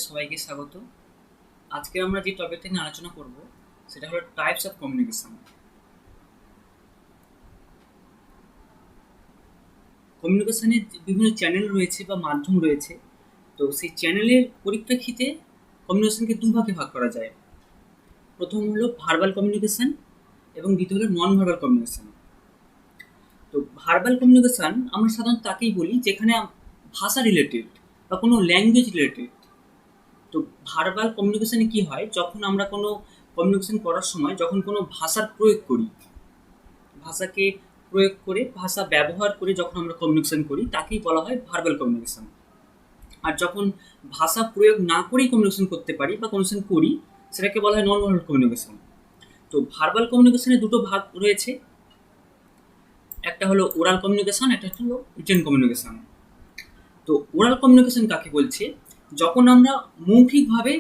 সবাইকে স্বাগত। আজকে আমরা যে টপিকটা নিয়ে আলোচনা করব সেটা হলো টাইপস অফ কমিউনিকেশন। কমিউনিকেশনের বিভিন্ন চ্যানেল রয়েছে বা মাধ্যম রয়েছে। তো সেই চ্যানেলের পরিপ্রেক্ষিতে কমিউনিকেশনকে দুভাগে ভাগ করা যায়। প্রথম হলো ভার্বাল কমিউনিকেশন এবং দ্বিতীয় হলো নন ভার্বাল কমিউনিকেশন। তো ভার্বাল কমিউনিকেশন আমরা সাধারণত তাকেই বলি যেখানে ভাষা রিলেটেড বা কোনো ল্যাঙ্গুয়েজ রিলেটেড। তো ভার্বাল কমিউনিকেশনে কি হয়, যখন আমরা কোনো কমিউনিকেশন করার সময় যখন কোনো ভাষার প্রয়োগ করি, ভাষাকে প্রয়োগ করে ভাষা ব্যবহার করে যখন আমরা কমিউনিকেশন করি তাকেই বলা হয় ভার্বাল কমিউনিকেশন। আর যখন ভাষা প্রয়োগ না করেই কমিউনিকেশন করতে পারি বা কমিউনিকেশন করি সেটাকে বলা হয় নন ভার্বাল কমিউনিকেশন। তো ভার্বাল কমিউনিকেশনের দুটো ভাগ রয়েছে, একটা হলো ওরাল কমিউনিকেশন, একটা হলো রিটেন কমিউনিকেশন। তো ওরাল কমিউনিকেশন কাকে বলছে, যখন আমরা মৌখিকভাবে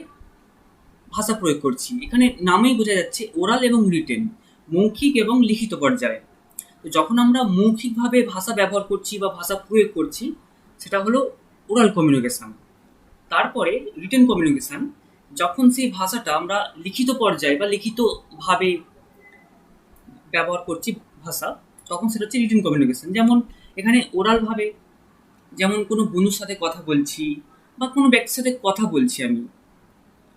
ভাষা প্রয়োগ করছি। এখানে নামেই বোঝা যাচ্ছে ওরাল এবং রিটেন, মৌখিক এবং লিখিত পর্যায়ে। তো যখন আমরা মৌখিকভাবে ভাষা ব্যবহার করছি বা ভাষা প্রয়োগ করছি সেটা হলো ওরাল কমিউনিকেশান। তারপরে রিটেন কমিউনিকেশান, যখন সেই ভাষাটা আমরা লিখিত পর্যায়ে বা লিখিতভাবে ব্যবহার করছি ভাষা, তখন সেটা হচ্ছে রিটেন কমিউনিকেশান। যেমন এখানে ওরালভাবে, যেমন কোনো বন্ধুর সাথে কথা বলছি বা কোনো ব্যক্তির সাথে কথা বলছি, আমি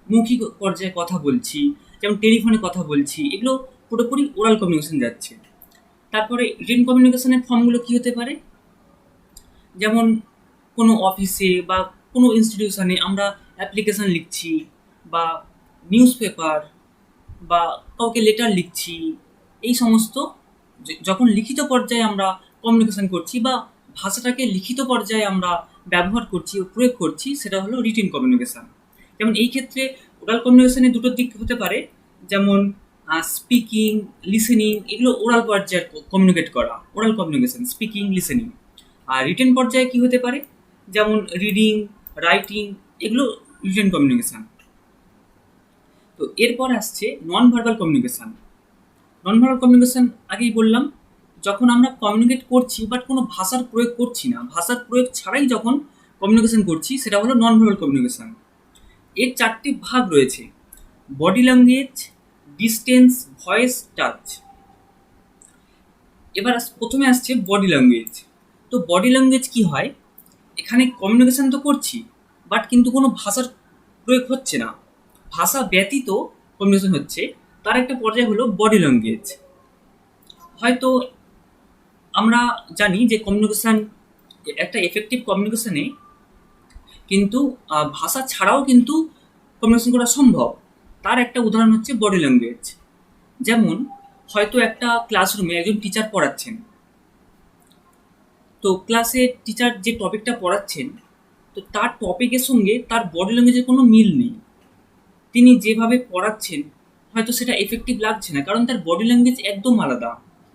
মৌখিক পর্যায়ে কথা বলছি, যেমন টেলিফোনে কথা বলছি, এগুলো পুরোপুরি ওরাল কমিউনিকেশন যাচ্ছে। তারপরে রিটেন কমিউনিকেশনের ফর্মগুলো কী হতে পারে, যেমন কোনো অফিসে বা কোনো ইনস্টিটিউশনে আমরা অ্যাপ্লিকেশান লিখছি বা নিউজ পেপার বা কাউকে লেটার লিখছি, এই সমস্ত যখন লিখিত পর্যায়ে আমরা কমিউনিকেশন করছি বা ভাষাটাকে লিখিত পর্যায়ে আমরা ব্যবহার করছি ও প্রয়োগ করছি, সেটা হলো রিটেন কমিউনিকেশান। যেমন এই ক্ষেত্রে ওরাল কমিউনিকেশনের দুটো দিক হতে পারে, যেমন স্পিকিং, লিসেনিং, এগুলো ওরাল পর্যায়ে কমিউনিকেট করা, oral communication, speaking, listening. Are written পর্যায়ে কি হতে পারে, যেমন রিডিং, রাইটিং, এগুলো রিটেন কমিউনিকেশান। তো এরপর আসছে non verbal communication. Non verbal communication আগেই বললাম, যখন আমরা কমিউনিকেট করছি বাট কোনো ভাষার প্রয়োগ করছি না, ভাষার প্রয়োগ ছাড়াই যখন কমিউনিকেশান করছি সেটা হলো নন ভার্বাল কমিউনিকেশান। এর চারটি ভাগ রয়েছে: body language, distance, voice, touch. এবার প্রথমে আসছে বডি ল্যাঙ্গুয়েজ। তো বডি ল্যাঙ্গুয়েজ কি হয়, এখানে কমিউনিকেশান তো করছি বাট কিন্তু কোনো ভাষার প্রয়োগ হচ্ছে না, ভাষা ব্যতীত কমিউনিকেশন হচ্ছে। তার একটা পর্যায় হলো বডি ল্যাঙ্গুয়েজ। হয়তো আমরা জানি যে কমিউনিকেশান, একটা এফেক্টিভ কমিউনিকেশানে কিন্তু ভাষা ছাড়াও কিন্তু কমিউনিকেশন করা সম্ভব। তার একটা উদাহরণ হচ্ছে বডি ল্যাঙ্গুয়েজ। যেমন হয়তো একটা ক্লাসরুমে একজন টিচার পড়াচ্ছেন, তো ক্লাসে টিচার যে টপিকটা পড়াচ্ছেন, তো তার টপিকের সঙ্গে তার বডি ল্যাঙ্গুয়েজের কোনো মিল নেই। তিনি যেভাবে পড়াচ্ছেন হয়তো সেটা এফেক্টিভ লাগছে না, কারণ তার বডি ল্যাঙ্গুয়েজ একদম আলাদা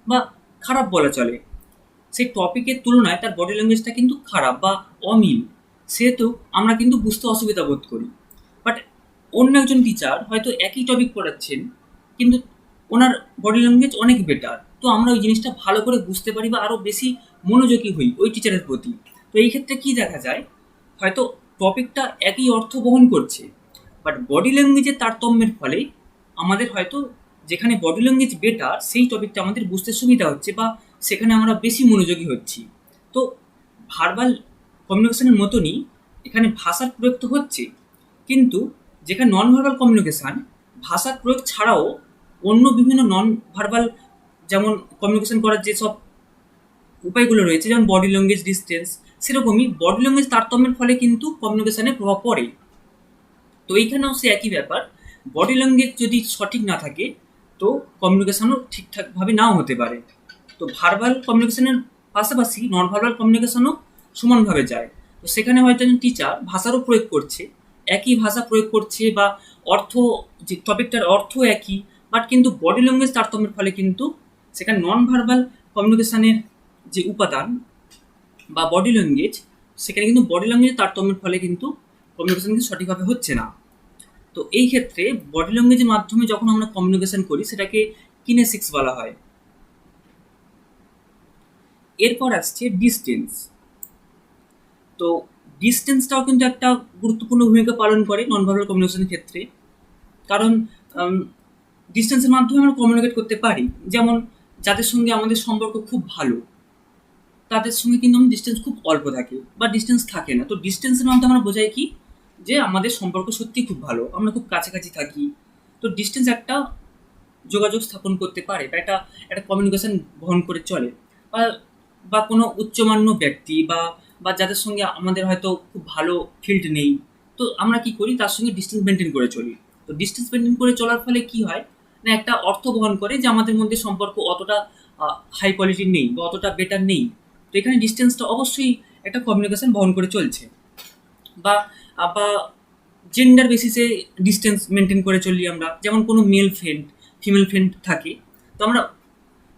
বা খারাপ বলা চলে। সেই টপিকের তুলনায় তার বডি ল্যাঙ্গুয়েজটা কিন্তু খারাপ বা অমিল, সেহেতু আমরা কিন্তু বুঝতে অসুবিধা বোধ করি। বাট অন্য একজন টিচার হয়তো একই টপিক পড়াচ্ছেন কিন্তু ওনার বডি ল্যাঙ্গুয়েজ অনেক বেটার, তো আমরা ওই জিনিসটা ভালো করে বুঝতে পারি বা আরও বেশি মনোযোগী হই ওই টিচারের প্রতি। তো এই ক্ষেত্রে কী দেখা যায়, হয়তো টপিকটা একই অর্থ বহন করছে বাট বডি ল্যাঙ্গুয়েজের তারতম্যের ফলে আমাদের হয়তো যেখানে বডি ল্যাঙ্গুয়েজ বেটার সেই টপিকটা আমাদের বুঝতে সুবিধা হচ্ছে বা সেখানে আমরা বেশি মনোযোগী হচ্ছি। তো ভার্বাল কমিউনিকেশনের মতনই এখানে ভাষার প্রয়োগ তো হচ্ছে, কিন্তু যেখানে নন ভার্বাল কমিউনিকেশান, ভাষার প্রয়োগ ছাড়াও অন্য বিভিন্ন নন ভার্বাল যেমন কমিউনিকেশন করার যেসব উপায়গুলো রয়েছে, যেমন বডি ল্যাঙ্গুয়েজ, ডিস্টেন্স, সেরকমই বডি ল্যাঙ্গুয়েজ তারতম্যের ফলে কিন্তু কমিউনিকেশানে প্রভাব পড়ে। তো এইখানেও সে একই ব্যাপার, বডি ল্যাঙ্গুয়েজ যদি সঠিক না থাকে তো কমিউনিকেশানও ঠিকঠাকভাবে নাও হতে পারে। তো ভার্বাল কমিউনিকেশানের পাশাপাশি নন ভার্বাল কমিউনিকেশানও সমানভাবে যায়। তো সেখানে হয়তো একজন টিচার ভাষারও প্রয়োগ করছে, একই ভাষা প্রয়োগ করছে বা অর্থ, যে টপিকটার অর্থ একই, বাট কিন্তু বডি ল্যাঙ্গুয়েজ তারতম্যের ফলে কিন্তু সেখানে নন ভার্বাল কমিউনিকেশানের যে উপাদান বা বডি ল্যাঙ্গুয়েজ, সেখানে কিন্তু বডি ল্যাঙ্গুয়েজ তারতম্যের ফলে কিন্তু কমিউনিকেশান কিন্তু সঠিকভাবে হচ্ছে না। তো এই ক্ষেত্রে বডি ল্যাঙ্গুয়েজের মাধ্যমে যখন আমরা কমিউনিকেশন করি সেটাকে কিনেসিক্স বলা হয়। এরপর আসছে ডিস্টেন্স। তো ডিস্টেন্সটাও কিন্তু একটা গুরুত্বপূর্ণ ভূমিকা পালন করে নন ভার্বাল কমিউনিকেশনের ক্ষেত্রে। কারণ ডিস্টেন্সের মাধ্যমে আমরা কমিউনিকেট করতে পারি। যেমন যাদের সঙ্গে আমাদের সম্পর্ক খুব ভালো, তাদের সঙ্গে কিন্তু আমাদের ডিস্টেন্স খুব অল্প থাকে বা ডিস্টেন্স থাকে না। তো ডিস্টেন্সের মাধ্যমে আমরা বোঝাই কি, যে আমাদের সম্পর্ক সত্যিই খুব ভালো, আমরা খুব কাছাকাছি থাকি। তো ডিস্টেন্স একটা যোগাযোগ স্থাপন করতে পারে বা একটা একটা কমিউনিকেশন বহন করে চলে। বা বা কোনো উচ্চমান্য ব্যক্তি বা বা যাদের সঙ্গে আমাদের হয়তো খুব ভালো ফিল্ড নেই, তো আমরা কি করি, তার সঙ্গে ডিস্টেন্স মেনটেন করে চলি। তো ডিস্টেন্স মেনটেন করে চলার ফলে কি হয় না, একটা অর্থ বহন করে যে আমাদের মধ্যে সম্পর্ক অতটা হাই কোয়ালিটির নেই বা অতটা বেটার নেই। তো এখানে ডিস্টেন্সটা অবশ্যই একটা কমিউনিকেশন বহন করে চলছে। বা বা জেন্ডার বেসিসে ডিস্টেন্স মেনটেন করে চলি আমরা। যেমন কোনো মেল ফ্রেন্ড ফিমেল ফ্রেন্ড থাকে, তো আমরা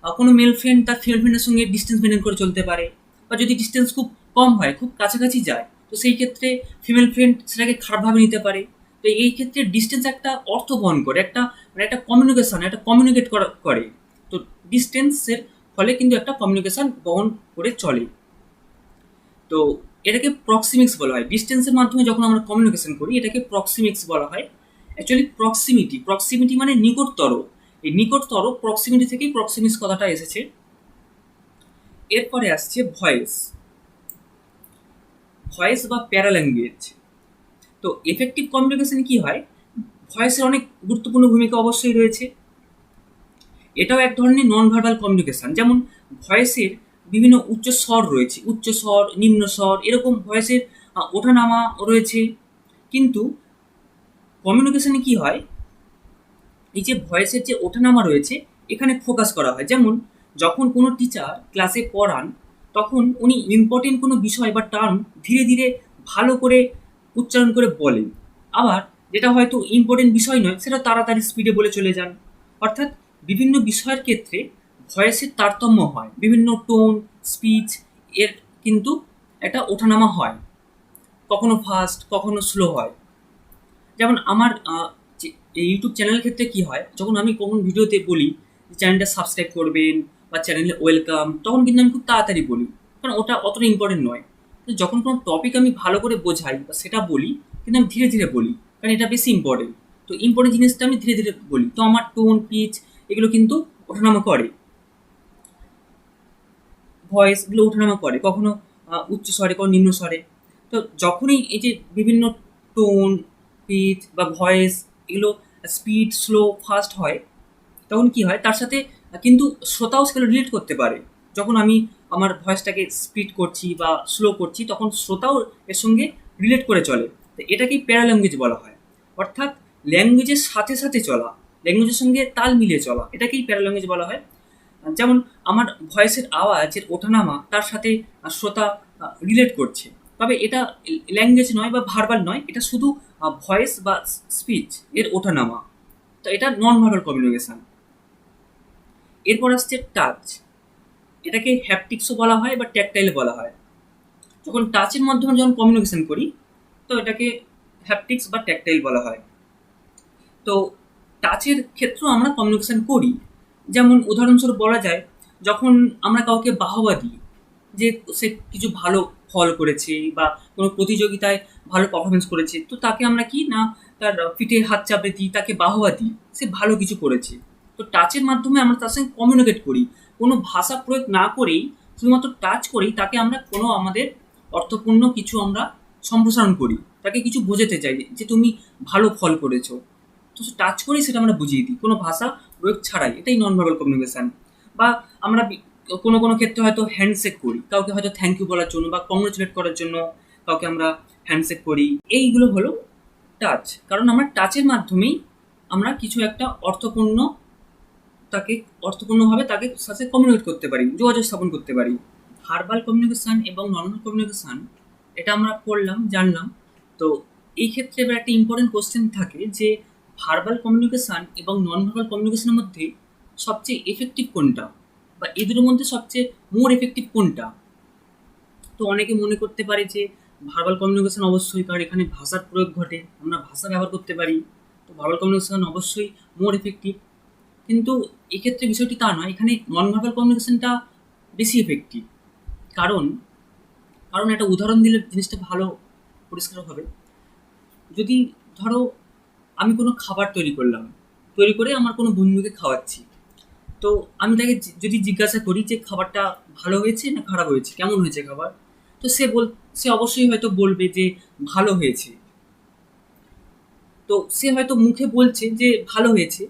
কোনো মেল ফ্রেন্ড তার ফিমেল ফ্রেন্ডের সঙ্গে ডিস্টেন্স মেনটেন করে চলতে পারে। বা যদি ডিস্টেন্স খুব কম হয়, খুব কাছাকাছি যায়, তো সেই ক্ষেত্রে ফিমেল ফ্রেন্ড সেটাকে খারাপভাবে নিতে পারে। তো এই ক্ষেত্রে ডিস্টেন্স একটা অর্থ বহন করে, একটা মানে একটা কমিউনিকেশন, একটা কমিউনিকেট করে। তো ডিস্টেন্সের ফলে কিন্তু একটা কমিউনিকেশন বহন করে চলে। তো এটাকে প্রক্সিমিক্স বলা হয়। ডিস্টেন্সের মাধ্যমে যখন আমরা কমিউনিকেশন করি, এটাকে প্রক্সিমিক্স বলা হয়। অ্যাকচুয়ালি প্রক্সিমিটি মানে নিকটতর। এই নিকটতর, প্রক্সিমিটি থেকেই প্রক্সিমিক্স কথাটা এসেছে। এরপরে আসছে ভয়েস বা প্যারাল্যাঙ্গুয়েজ। তো এফেক্টিভ কমিউনিকেশনে কি হয়, ভয়েসের অনেক গুরুত্বপূর্ণ ভূমিকা অবশ্যই রয়েছে। এটাও এক ধরনের নন ভার্বাল কমিউনিকেশন। যেমন ভয়েসের বিভিন্ন উচ্চ স্বর রয়েছে, উচ্চ স্বর, নিম্ন স্বর, এরকম ভয়েসের ওঠানামা রয়েছে। কিন্তু কমিউনিকেশনে কি হয়, এই যে ভয়েসের যে ওঠানামা রয়েছে, এখানে ফোকাস করা হয়। যেমন যখন কোনো টিচার ক্লাসে পড়ান, তখন উনি ইম্পর্টেন্ট কোনো বিষয় বা টার্ম ধীরে ধীরে ভালো করে উচ্চারণ করে বলেন। আবার যেটা হয়তো ইম্পর্টেন্ট বিষয় নয়, সেটা তাড়াতাড়ি স্পিডে বলে চলে যান। অর্থাৎ বিভিন্ন বিষয়ের ক্ষেত্রে ভয়েসের তারতম্য হয়, বিভিন্ন টোন, স্পিচ এর কিন্তু একটা ওঠানামা হয়, কখনো ফাস্ট কখনো স্লো হয়। যেমন আমার ইউটিউব চ্যানেলের ক্ষেত্রে কি হয়, যখন আমি কোনো ভিডিওতে বলি যে চ্যানেলটা সাবস্ক্রাইব করবেন বা চ্যানেলে ওয়েলকাম, তখন কিন্তু আমি খুব তাড়াতাড়ি বলি, কারণ ওটা অতটা ইম্পর্টেন্ট নয়। কিন্তু যখন কোনো টপিক আমি ভালো করে বোঝাই বা সেটা বলি, কিন্তু আমি ধীরে ধীরে বলি, কারণ এটা বেশি ইম্পর্টেন্ট। তো ইম্পর্টেন্ট জিনিসটা আমি ধীরে ধীরে বলি, তো আমার টোন, পিচ এগুলো কিন্তু ওঠানামা করে, ভয়েস এগুলো ওঠানামা করে, কখনো উচ্চ স্বরে, কখনো নিম্ন স্বরে। তো যখনই এই যে বিভিন্ন টোন, পিচ বা ভয়েস এগুলো স্পিড, স্লো, ফাস্ট হয়, তখন কি হয়, তার সাথে কিন্তু শ্রোতাও সেগুলো রিলেট করতে পারে। যখন আমি আমার ভয়েসটাকে স্পিড করছি বা স্লো করছি, তখন শ্রোতাও এর সঙ্গে রিলেট করে চলে। তো এটাকেই প্যারাল্যাঙ্গুয়েজ বলা হয়। অর্থাৎ ল্যাঙ্গুয়েজের সাথে সাথে চলা, ল্যাঙ্গুয়েজের সঙ্গে তাল মিলিয়ে চলা, এটাকেই প্যারাল্যাঙ্গুয়েজ বলা হয়। যেমন আমার ভয়েসের আওয়াজের ওঠানামা তার সাথে শ্রোতা রিলেট করছে, তবে এটা ল্যাঙ্গুয়েজ নয় বা ভার্বাল নয়, এটা শুধু ভয়েস বা স্পিচ এর ওঠানামা। তো এটা নন ভার্বাল কমিউনিকেশন। এরপর আসছে টাচ। এটাকে হ্যাপটিক্সও বলা হয় বা ট্যাকটাইল বলা হয়। যখন টাচের মাধ্যমে যখন কমিউনিকেশন করি, তো এটাকে হ্যাপটিক্স বা ট্যাকটাইল বলা হয়। তো টাচের ক্ষেত্রেও আমরা কমিউনিকেশন করি। যেমন উদাহরণস্বরূপ বলা যায়, যখন আমরা কাউকে বাহবা দিই, যে সে কিছু ভালো ফল করেছে বা কোনো প্রতিযোগিতায় ভালো পারফরমেন্স করেছে, তো তাকে আমরা কি না, তার পিঠে হাত চাপড়ে দিই, তাকে বাহবা দিই, সে ভালো কিছু করেছে। তো টাচের মাধ্যমে আমরা তার সঙ্গে কমিউনিকেট করি, কোনো ভাষা প্রয়োগ না করেই, শুধুমাত্র টাচ করেই তাকে আমরা কোনো আমাদের অর্থপূর্ণ কিছু আমরা সম্প্রসারণ করি, তাকে কিছু বোঝাতে চাই যে তুমি ভালো ফল করেছো। তো টাচ করেই সেটা আমরা বুঝিয়ে দিই, কোনো ভাষা প্রয়োগ ছাড়াই। এটাই নন ভার্বাল কমিউনিকেশান। বা আমরা কোনো কোনো ক্ষেত্রে হয়তো হ্যান্ডশেক করি, কাউকে হয়তো থ্যাংক ইউ বলার জন্য বা কংগ্রেচুলেট করার জন্য কাউকে আমরা হ্যান্ডশেক করি। এইগুলো হলো টাচ, কারণ আমরা টাচের মাধ্যমেই আমরা কিছু একটা অর্থপূর্ণ, তাকে অর্থপূর্ণভাবে তাকে সাথে কমিউনিকেট করতে পারি, যোগাযোগ স্থাপন করতে পারি। ভার্বাল কমিউনিকেশান এবং নন ভার্বাল কমিউনিকেশান এটা আমরা পড়লাম, জানলাম। তো এই ক্ষেত্রে এবার একটা ইম্পর্টেন্ট কোশ্চেন থাকে যে ভার্বাল কমিউনিকেশান এবং নন ভার্বাল কমিউনিকেশনের মধ্যে সবচেয়ে এফেক্টিভ কোনটা, বা এই দুটোর মধ্যে সবচেয়ে মোর এফেক্টিভ কোনটা। তো অনেকে মনে করতে পারে যে ভার্বাল কমিউনিকেশন অবশ্যই, কারণ এখানে ভাষার প্রয়োগ ঘটে, আমরা ভাষা ব্যবহার করতে পারি, তো ভার্বাল কমিউনিকেশন অবশ্যই মোর এফেক্টিভ। কিন্তু এক্ষেত্রে বিষয়টি তা নয়, এখানে নন ভার্বাল কমিউনিকেশনটা বেশি এফেক্টিভ। কারণ কারণ একটা উদাহরণ দিলে জিনিসটা ভালো পরিষ্কার হবে। যদি ধরো আমি কোনো খাবার তৈরি করলাম, তৈরি করে আমার কোনো বন্ধুকে খাওয়াচ্ছি, তো আমি তাকে যদি জিজ্ঞাসা করি যে খাবারটা ভালো হয়েছে না খারাপ হয়েছে, কেমন হয়েছে খাবার, তো সে অবশ্যই হয়তো বলবে যে ভালো হয়েছে। তো সে হয়তো মুখে বলছে যে ভালো হয়েছে,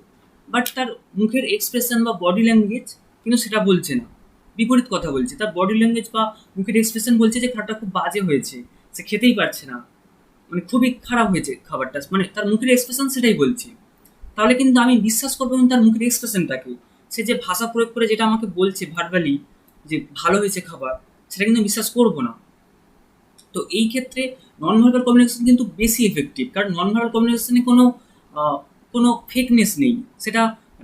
বাট তার মুখের এক্সপ্রেশন বা বডি ল্যাঙ্গুয়েজ কিন্তু সেটা বলছে না, বিপরীত কথা বলছে। তার বডি ল্যাঙ্গুয়েজ বা মুখের এক্সপ্রেশন বলছে যে খাবারটা খুব বাজে হয়েছে, সে খেতেই পারছে না, মানে খুবই খারাপ হয়েছে খাবারটা, মানে তার মুখের এক্সপ্রেশন সেটাই বলছে। তাহলে কিন্তু আমি বিশ্বাস করবো তার মুখের এক্সপ্রেশনটাকে। সে যে ভাষা প্রয়োগ করে যেটা আমাকে বলছে ভার্বালি যে ভালো হয়েছে খাবার, সেটা কিন্তু বিশ্বাস করবো না। তো এই ক্ষেত্রে নন ভার্বাল কমিউনিকেশন কিন্তু বেশি এফেক্টিভ, কারণ নন ভার্বাল কমিউনিকেশনে কোনো ফেকনেস নেই, সেটা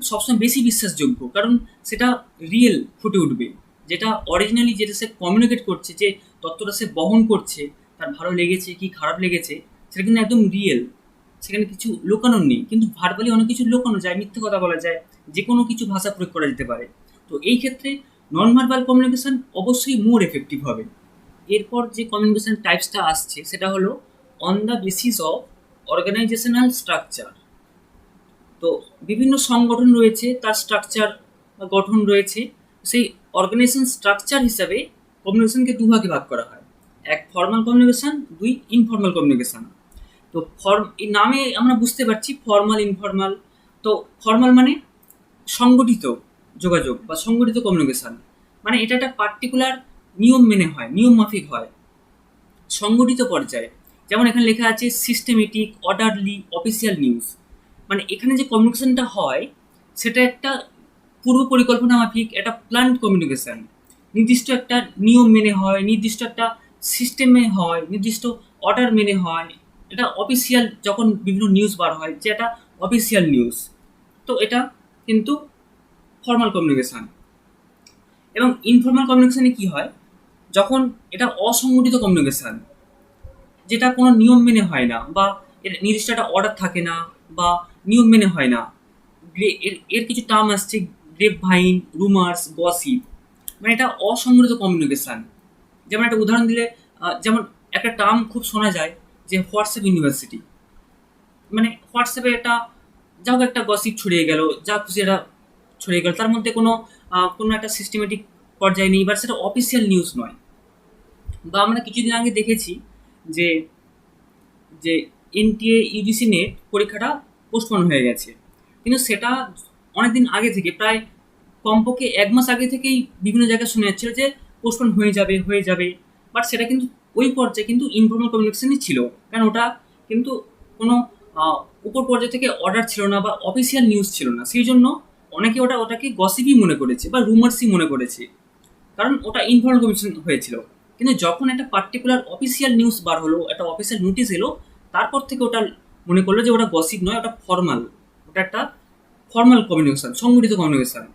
সবসময় বেশি বিশ্বাসযোগ্য, কারণ সেটা রিয়েল ফুটে উঠবে। যেটা অরিজিনালি যেটা সে কমিউনিকেট করছে, যে তথ্যটা সে বহন করছে, তার ভালো লেগেছে কি খারাপ লেগেছে, সেটা কিন্তু একদম রিয়েল, সেখানে কিছু লুকানোর নেই। কিন্তু ভার্বালি অনেক কিছু লুকানো যায়, মিথ্যে কথা বলা যায়, যে কোনো কিছু ভাষা প্রয়োগ করা যেতে পারে। তো এই ক্ষেত্রে নন ভার্বাল কমিউনিকেশন অবশ্যই মোর এফেক্টিভ হবে। এরপর যে কমিউনিকেশন টাইপসটা আসছে সেটা হলো on the basis of organisational structure. তো বিভিন্ন সংগঠন রয়েছে, তার স্ট্রাকচার বা গঠন রয়েছে, সেই অর্গানাইজেশন স্ট্রাকচার হিসাবে কমিউনিকেশনকে দুভাগে ভাগ করা হয়। এক ফর্মাল কমিউনিকেশন, দুই ইনফর্মাল কমিউনিকেশন। তো এই নামে আমরা বুঝতে পারছি ফর্মাল ইনফর্মাল। তো ফর্মাল মানে সংগঠিত যোগাযোগ বা সংগঠিত কমিউনিকেশন, মানে এটা একটা পার্টিকুলার নিয়ম মেনে হয়, নিয়ম মাফিক হয়, সংগঠিত পর্যায়ে। যেমন এখানে লেখা আছে সিস্টেমেটিক, অর্ডারলি, অফিসিয়াল নিউজ। মানে এখানে যে কমিউনিকেশনটা হয় সেটা একটা পূর্ব পরিকল্পনা মাফিক, একটা প্ল্যান্ড কমিউনিকেশন, নির্দিষ্ট একটা নিয়ম মেনে হয়, নির্দিষ্ট একটা সিস্টেমে হয়, নির্দিষ্ট অর্ডার মেনে হয়। এটা অফিসিয়াল, যখন বিভিন্ন নিউজ বার হয় যে এটা অফিসিয়াল নিউজ, তো এটা কিন্তু ফর্মাল কমিউনিকেশন। এবং ইনফর্মাল কমিউনিকেশনে কি হয়, যখন এটা অসংগঠিত কমিউনিকেশন, যেটা কোনো নিয়ম মেনে হয় না, বা এর নির্দিষ্ট একটা অর্ডার থাকে না, বা নিয়ম মেনে হয় না। এর কিছু টার্ম আসছে, গ্রেপ ভাইন, রুমার্স, গসিপ, মানে এটা অসংগঠিত কমিউনিকেশন। যেমন একটা উদাহরণ দিলে, যেমন একটা টার্ম খুব শোনা যায় যে হোয়াটসঅ্যাপ ইউনিভার্সিটি। মানে হোয়াটসঅ্যাপে একটা যা হোক একটা গসিপ ছড়িয়ে গেল, যা খুশি এটা ছড়িয়ে গেল, তার মধ্যে কোনো একটা সিস্টেমেটিক পর্যায়ে নেই, বা সেটা অফিসিয়াল নিউজ নয়। বা আমরা কিছুদিন আগে দেখেছি যে যে এনটিএ ইউজিসি নেট পরীক্ষাটা পোস্টপোন হয়ে গেছে, কিন্তু সেটা অনেকদিন আগে থেকে, প্রায় কমপক্ষে 1 মাস আগে থেকেই বিভিন্ন জায়গায় শোনা যাচ্ছিল যে পোস্টপোন হয়ে যাবে হয়ে যাবে। বাট সেটা কিন্তু ওই পর্যায়ে কিন্তু ইনফর্মাল কমিউনিকেশনই ছিল, কারণ ওটা কিন্তু কোনো উপর পর্যায় থেকে অর্ডার ছিল না বা অফিসিয়াল নিউজ ছিল না। সেই জন্য অনেকে ওটাকে গসিপই মনে করেছে বা রুমার্সই মনে করেছে, কারণ ওটা ইনফর্মাল কমিউনিকেশন হয়েছিল। কিন্তু যখন একটা পার্টিকুলার অফিসিয়াল নিউজ বার হলো, একটা অফিসিয়াল নোটিশ এলো, তারপর থেকে ওটা মনে করলো যে ওটা গসিপ নয়, ওটা ফর্মাল, ওটা একটা ফর্মাল কমিউনিকেশন, সংগঠিত কমিউনিকেশন।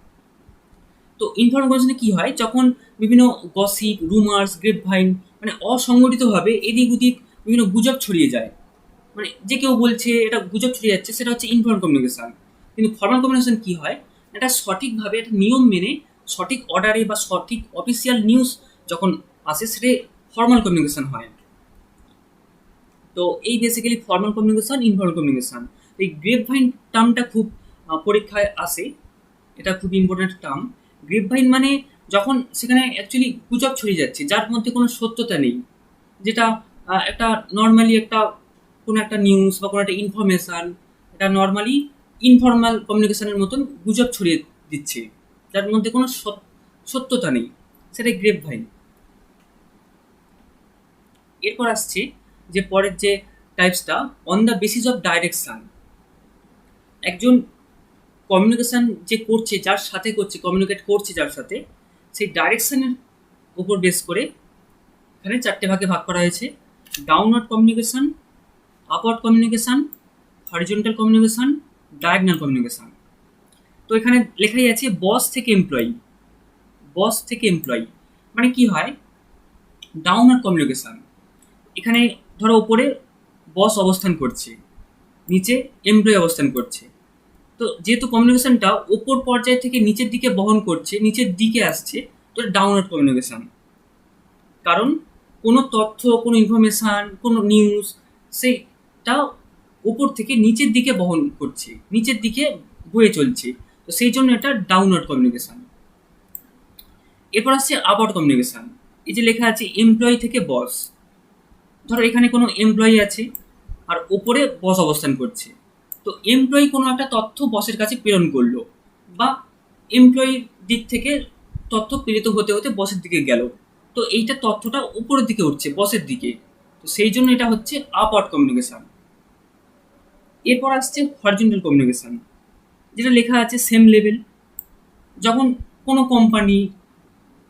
তো ইনফর্মাল কমিউনিকেশনে কী হয়, যখন বিভিন্ন গসিপ, রুমার্স, গ্রেপ ভাইন, মানে অসংগঠিতভাবে এদিক ওদিক বিভিন্ন গুজব ছড়িয়ে যায়, মানে যে কেউ বলছে এটা গুজব ছড়িয়ে যাচ্ছে, সেটা হচ্ছে ইনফর্মাল কমিউনিকেশন। কিন্তু ফর্মাল কমিউনিকেশন কী হয়, এটা সঠিকভাবে একটা নিয়ম মেনে সঠিক অর্ডারে বা সঠিক অফিসিয়াল নিউজ যখন আসে, সেটাই ফর্মাল কমিউনিকেশন হয়। তো এই basically formal communication, informal communication. এই গ্রেপ ভাইন টার্মটা খুব পরীক্ষায় আসে, এটা খুব ইম্পর্ট্যান্ট টার্ম। গ্রেপ ভাইন মানে যখন সেখানে অ্যাকচুয়ালি গুজব ছড়িয়ে যাচ্ছে, যার মধ্যে কোনো সত্যতা নেই, যেটা একটা নর্মালি একটা কোনো একটা নিউজ বা কোনো একটা ইনফরমেশান, এটা নর্মালি ইনফর্মাল কমিউনিকেশনের মতন গুজব ছড়িয়ে দিচ্ছে, যার মধ্যে কোনো সত্যতা নেই, সেটাই গ্রেপ ভাইন। এরপর আসছে যে পরের যে টাইপসটা, on the basis of direction. একজন কমিউনিকেশান যে করছে, যার সাথে করছে, কমিউনিকেট করছে যার সাথে, সেই ডাইরেকশানের উপর বেস করে এখানে 4টে ভাগে ভাগ করা হয়েছে: downward communication, upward communication, horizontal communication, diagonal communication. তো এখানে লেখাই আছে বস থেকে এমপ্লয়ি। বস থেকে এমপ্লয়ি মানে কি হয়, ডাউনওয়ার্ড কমিউনিকেশান, এখানে ধরো ওপরে বস অবস্থান করছে, নিচে এমপ্লয়ি অবস্থান করছে। তো যেহেতু কমিউনিকেশনটা ওপর পর্যায় থেকে নিচের দিকে বহন করছে, নিচের দিকে আসছে, তো ডাউনওয়ার্ড কমিউনিকেশন। কারণ কোনো তথ্য, কোনো ইনফরমেশান, কোনো নিউজ, সেইটা উপর থেকে নিচের দিকে বহন করছে, নিচের দিকে বয়ে চলছে। তো সেই জন্য এটা ডাউনওয়ার্ড কমিউনিকেশান। এরপর আসছে আপওয়ার্ড কমিউনিকেশান। এই যে লেখা আছে এমপ্লয়ি থেকে বস। ধরো এখানে কোনো এমপ্লয়ি আছে আর ওপরে বস অবস্থান করছে। তো এমপ্লয়ি কোনো একটা তথ্য বসের কাছে প্রেরণ করলো, বা এমপ্লয়ির দিক থেকে তথ্য প্রেরিত হতে হতে বসের দিকে গেল। তো এইটা তথ্যটা উপরের দিকে উঠছে, বসের দিকে। তো সেই জন্য এটা হচ্ছে আপওয়ার্ড কমিউনিকেশান। এরপর আসছে হরিজন্টাল কমিউনিকেশান, যেটা লেখা আছে সেম লেভেল। যখন কোনো কোম্পানি,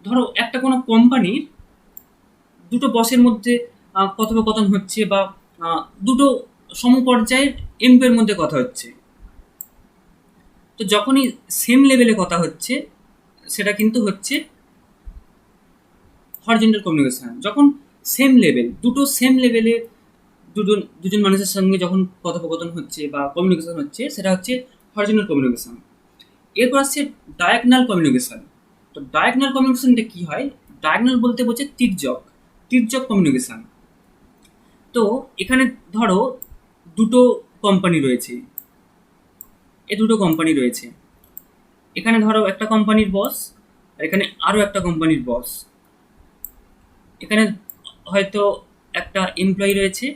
ধরো একটা কোনো কোম্পানির দুটো বসের মধ্যে কথোপকথন হচ্ছে, বা দুটো সমপর্যায়ের এমপ্লয়ের মধ্যে কথা হচ্ছে, তো যখনই সেম লেভেলে কথা হচ্ছে সেটা কিন্তু হচ্ছে হরিজন্টাল কমিউনিকেশন। যখন সেম লেভেল, দুটো সেম লেভেলের দুজন মানুষের সঙ্গে যখন কথোপকথন হচ্ছে বা কমিউনিকেশন হচ্ছে, সেটা হচ্ছে হরিজন্টাল কমিউনিকেশন। এরপর আসছে ডায়াগনাল কমিউনিকেশন। তো ডায়াগনাল কমিউনিকেশনটা কি হয়? ডায়াগনাল বলতে বোঝে তির্যক কমিউনিকেশন। তো এখানে ধরো দুটো কোম্পানি রয়েছে, দুটো কোম্পানি রয়েছে। এখানে ধরো একটা কোম্পানির বস, আর এখানে আরও একটা কোম্পানির বস। এখানে হয়তো একটা এমপ্লয়ি রয়েছে,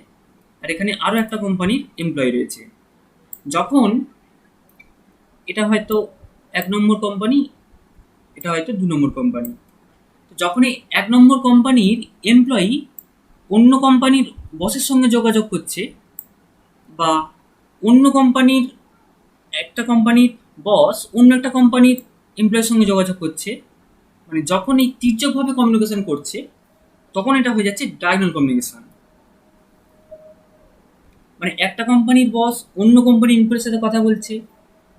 আর এখানে আরও একটা কোম্পানির এমপ্লয়ি রয়েছে। যখন এটা হয়তো 1 নম্বর কোম্পানি, এটা হয়তো 2 নম্বর কোম্পানি, তো যখন এই 1 নম্বর কোম্পানির এমপ্লয়ি অন্য কোম্পানির বসের সঙ্গে যোগাযোগ করছে, বা অন্য কোম্পানির একটা কোম্পানির বস অন্য একটা কোম্পানির এমপ্লয়ের সঙ্গে যোগাযোগ করছে, মানে যখন এই তির্যকভাবে কমিউনিকেশন করছে, তখন এটা হয়ে যাচ্ছে ডায়াগনাল কমিউনিকেশন। মানে একটা কোম্পানির বস অন্য কোম্পানির এমপ্লয়ের সাথে কথা বলছে,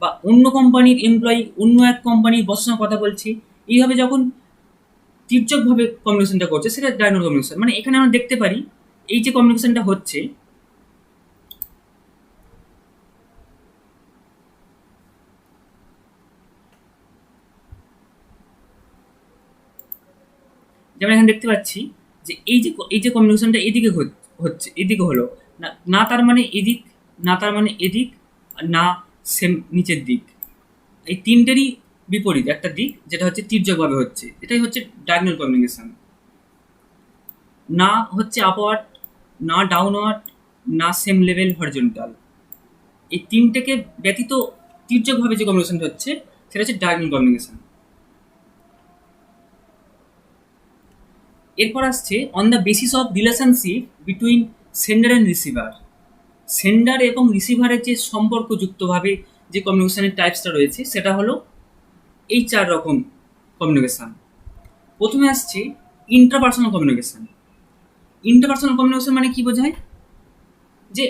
বা অন্য কোম্পানির এমপ্লয়ি অন্য এক কোম্পানির বসের সঙ্গে কথা বলছে, এইভাবে যখন তির্যকভাবে কমিউনিকেশনটা করছে, সেটা ডায়াগনাল কমিউনিকেশন। মানে এখানে আমরা দেখতে পারি এই যে কমিউনিকেশনটা হচ্ছে, যেমন এখানে দেখতে পাচ্ছি যে এই যে কমিউনিকেশনটা এদিকে হচ্ছে, এদিকে হলো না, না তার মানে এদিক, না তার মানে এদিক, আর না সেম নিচের দিক। এই তিনটেরই বিপরীত একটা দিক, যেটা হচ্ছে তির্যকভাবে হচ্ছে, এটাই হচ্ছে ডায়াগনাল কমিউনিকেশন। না হচ্ছে আপওয়ার্ড, না ডাউনওয়ার্ড, না সেম লেভেল হরিজন্টাল। এই তিনটেকে ব্যতীত তির্যকভাবে যে কমিউনিকেশনটা হচ্ছে, সেটা হচ্ছে ডায়াগনাল কমিউনিকেশন। এরপর আসছে on the basis of relationship between sender and receiver. Sender এবং রিসিভারের যে সম্পর্কযুক্তভাবে যে কমিউনিকেশনের টাইপসটা রয়েছে, সেটা হলো এই 4 রকম কমিউনিকেশান। প্রথমে আসছে ইন্টারপার্সোনাল কমিউনিকেশান। ইন্টারপার্সোনাল কমিউনিকেশন মানে কি বোঝায়? যে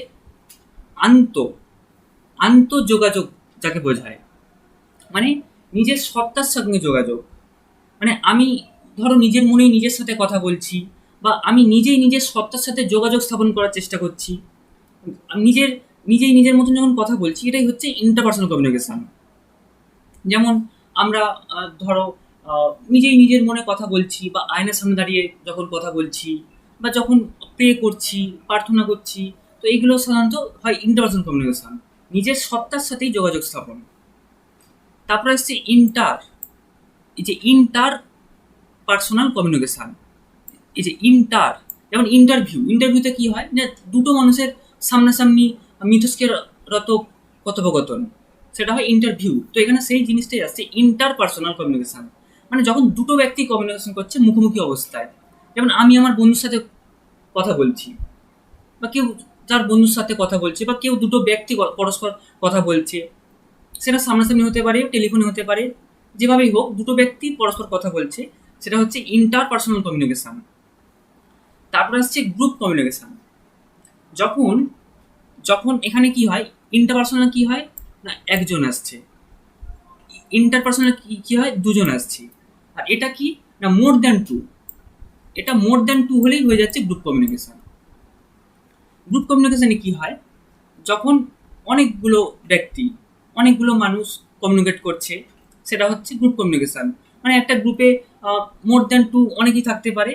আন্তঃযোগাযোগ যাকে বোঝায়, মানে নিজের সত্তার সঙ্গে যোগাযোগ। মানে আমি ধরো নিজের মনেই নিজের সাথে কথা বলছি, বা আমি নিজের সত্তার সাথে যোগাযোগ স্থাপন করার চেষ্টা করছি, নিজের মতন যখন কথা বলছি, এটাই হচ্ছে ইন্টারপার্সোনাল কমিউনিকেশন। যেমন আমরা ধরো নিজের মনে কথা বলছি, বা আয়নার সামনে দাঁড়িয়ে যখন কথা বলছি, বা যখন প্রে করছি, প্রার্থনা করছি, তো এইগুলো সাধারণত হয় ইন্টারপার্সোনাল কমিউনিকেশন, নিজের সত্তার সাথেই যোগাযোগ স্থাপন। তারপরে আসছে ইন্টার পার্সোনাল কমিউনিকেশান। এই যে যেমন ইন্টারভিউতে কি হয়, যে দুটো মানুষের সামনাসামনি মিথস্ক্রিয়ারত কথোপকথন, সেটা হয় ইন্টারভিউ। তো এখানে সেই জিনিসটাই আসছে ইন্টার পার্সোনাল কমিউনিকেশান, মানে যখন দুটো ব্যক্তি কমিউনিকেশন করছে মুখোমুখি অবস্থায়। যেমন আমি আমার বন্ধুর সাথে কথা বলছি, বা কেউ তার বন্ধুর সাথে কথা বলছে, বা কেউ দুটো ব্যক্তি পরস্পর কথা বলছে, সেটা সামনাসামনি হতে পারে, টেলিফোনে হতে পারে, যেভাবেই হোক দুটো ব্যক্তি পরস্পর কথা বলছে, সেটা হচ্ছে ইন্টার পার্সোনাল কমিউনিকেশান। তারপর আসছে গ্রুপ কমিউনিকেশান। যখন যখন এখানে কি হয়, ইন্টারপার্সোনাল কি হয় না, একজন আসছে, ইন্টারপার্সোনাল কি হয়, দুজন আসছে, আর এটা কি না, মোর দ্যান টু। এটা মোর দ্যান টু হলেই হয়ে যাচ্ছে গ্রুপ কমিউনিকেশান। গ্রুপ কমিউনিকেশানে কি হয়, যখন অনেকগুলো ব্যক্তি, অনেকগুলো মানুষ কমিউনিকেট করছে, সেটা হচ্ছে গ্রুপ কমিউনিকেশান। মানে একটা গ্রুপে মোর দ্যান টু অনেকেই থাকতে পারে,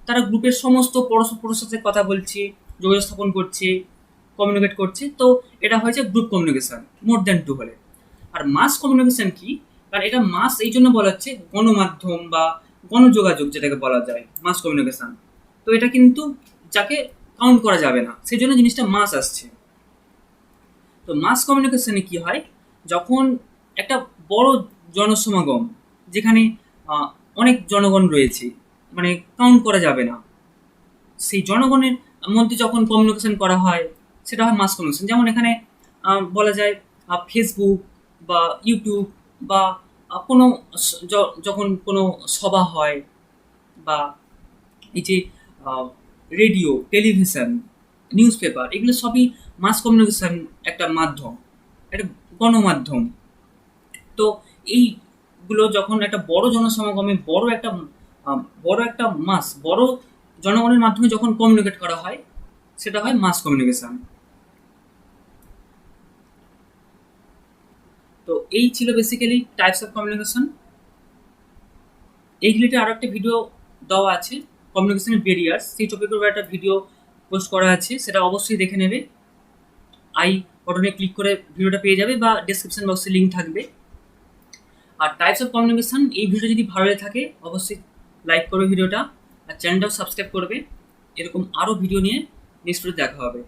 তারা গ্রুপের সমস্ত পরস্পরের সাথে কথা বলছে, যোগাযোগ স্থাপন করছে, কমিউনিকেট করছে। তো এটা হয়েছে group communication more than two হলে। আর মাস কমিউনিকেশন কি? কারণ এটা মাস এই জন্য বলা হচ্ছে গণমাধ্যম বা গণযোগাযোগ যেটাকে বলা যায় মাস কমিউনিকেশন। তো এটা কিন্তু যাকে কাউন্ট করা যাবে না, সেই জন্য জিনিসটা মাস আসছে। তো মাস কমিউনিকেশনে কি হয়, যখন একটা বড় জনসমাগম, যেখানে অনেক জনগণ রয়েছে, মানে কাউন্ট করা যাবে না, সেই জনগণের মধ্যে যখন কমিউনিকেশন করা হয় সেটা হয় মাস কমিউনিকেশন। যেমন এখানে বলা যায় ফেসবুক বা ইউটিউব বা কোনো যখন কোনো সভা হয়, বা এই যে রেডিও, টেলিভিশন, নিউজ পেপার, এগুলো সবই মাস কমিউনিকেশন একটা মাধ্যম, একটা গণমাধ্যম। তো এইগুলো যখন একটা বড় জনসমাগমে বড় একটা মাস, বড় জনগণের মাধ্যমে যখন কমিউনিকেট করা হয় সেটা হয় মাস কমিউনিকেশন। তো এই ছিল বেসিক্যালি টাইপস অফ কমিউনিকেশন। এই রিলেটেড আরও একটা ভিডিও দেওয়া আছে, কমিউনিকেশনের ব্যারিয়ার্স, সেই টপিকের উপর একটা ভিডিও পোস্ট করা আছে, সেটা অবশ্যই দেখে নেবে। আই বটনে ক্লিক করে ভিডিওটা পেয়ে যাবে, বা ডেসক্রিপশন বক্সে লিঙ্ক থাকবে। আর টাইপস অফ কমিউনিকেশন এই ভিডিও যদি ভালো লেগে থাকে অবশ্যই লাইক করবে ভিডিওটা, আর চ্যানেলটাও সাবস্ক্রাইব করবে। এরকম আরও ভিডিও নিয়ে নেক্সট ভিডিও দেখা হবে।